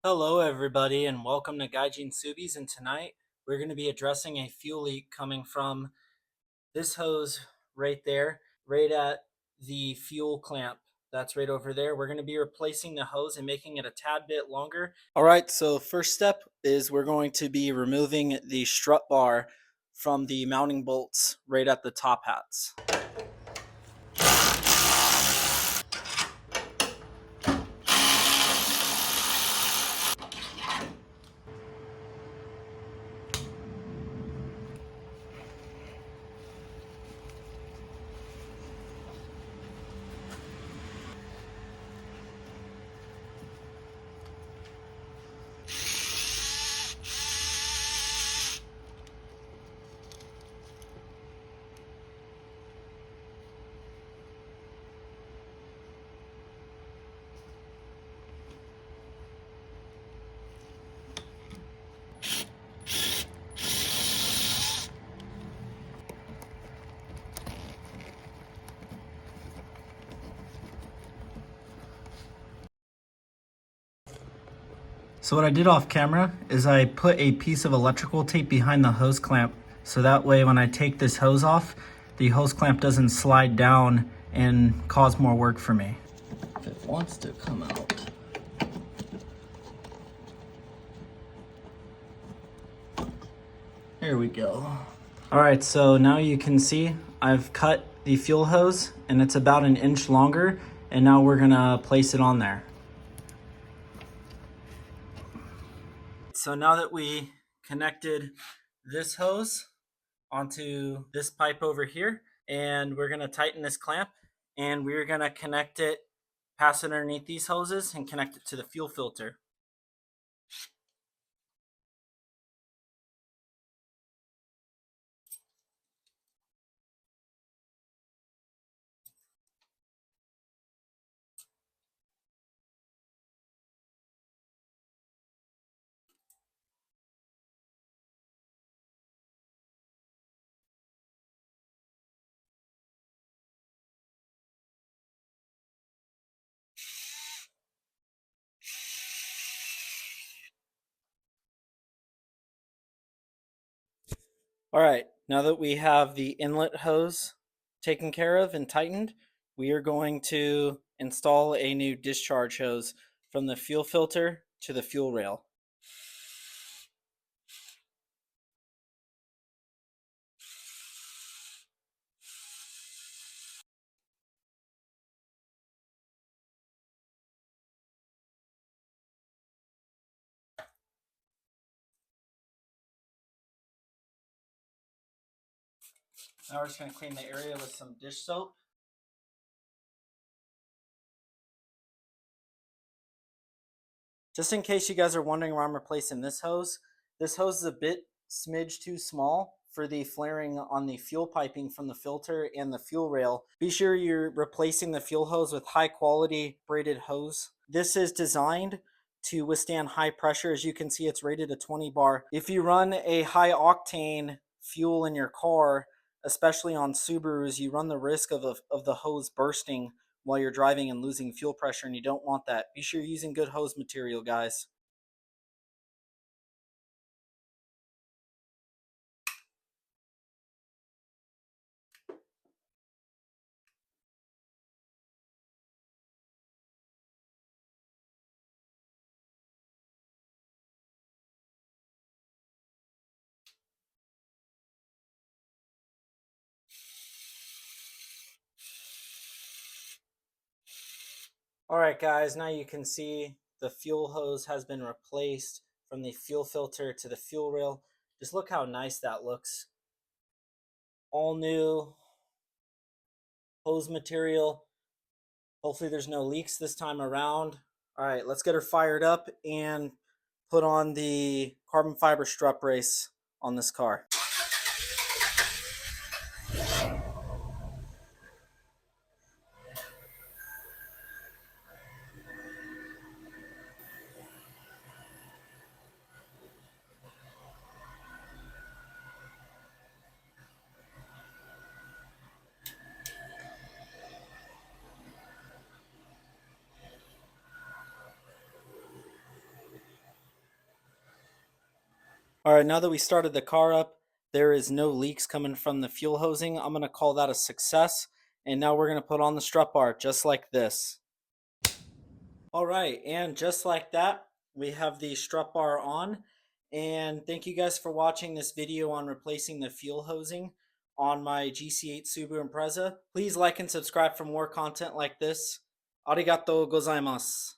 Hello everybody and welcome to Gaijin Subis, and tonight we're going to be addressing a fuel leak coming from this hose right there, right at the fuel clamp. That's right over there. We're going to be replacing the hose and making it a tad bit longer. Alright, so first step is we're going to be removing the strut bar from the mounting bolts right at the top hats. So what I did off camera is I put a piece of electrical tape behind the hose clamp, so that way when I take this hose off, the hose clamp doesn't slide down and cause more work for me. If it wants to come out. There we go. All right, so now you can see I've cut the fuel hose and it's about 1 inch longer, and now we're gonna place it on there. So now that we connected this hose onto this pipe over here, and we're going to tighten this clamp, and we're going to connect it, pass it underneath these hoses and connect it to the fuel filter. All right, now that we have the inlet hose taken care of and tightened, we are going to install a new discharge hose from the fuel filter to the fuel rail. Now we're just going to clean the area with some dish soap. Just in case you guys are wondering why I'm replacing this hose is a bit smidge too small for the flaring on the fuel piping from the filter and the fuel rail. Be sure you're replacing the fuel hose with high quality braided hose. This is designed to withstand high pressure. As you can see, it's rated a 20 bar. If you run a high octane fuel in your car, especially on Subarus, you run the risk of the hose bursting while you're driving and losing fuel pressure, and you don't want that. Be sure you're using good hose material, guys. All right, guys, now you can see the fuel hose has been replaced from the fuel filter to the fuel rail. Just look how nice that looks. All new hose material. Hopefully there's no leaks this time around. All right, let's get her fired up and put on the carbon fiber strut brace on this car. All right, now that we started the car up, there is no leaks coming from the fuel hosing. I'm going to call that a success. And now we're going to put on the strut bar just like this. All right, and just like that, we have the strut bar on. And thank you guys for watching this video on replacing the fuel hosing on my GC8 Subaru Impreza. Please like and subscribe for more content like this. Arigatou gozaimasu.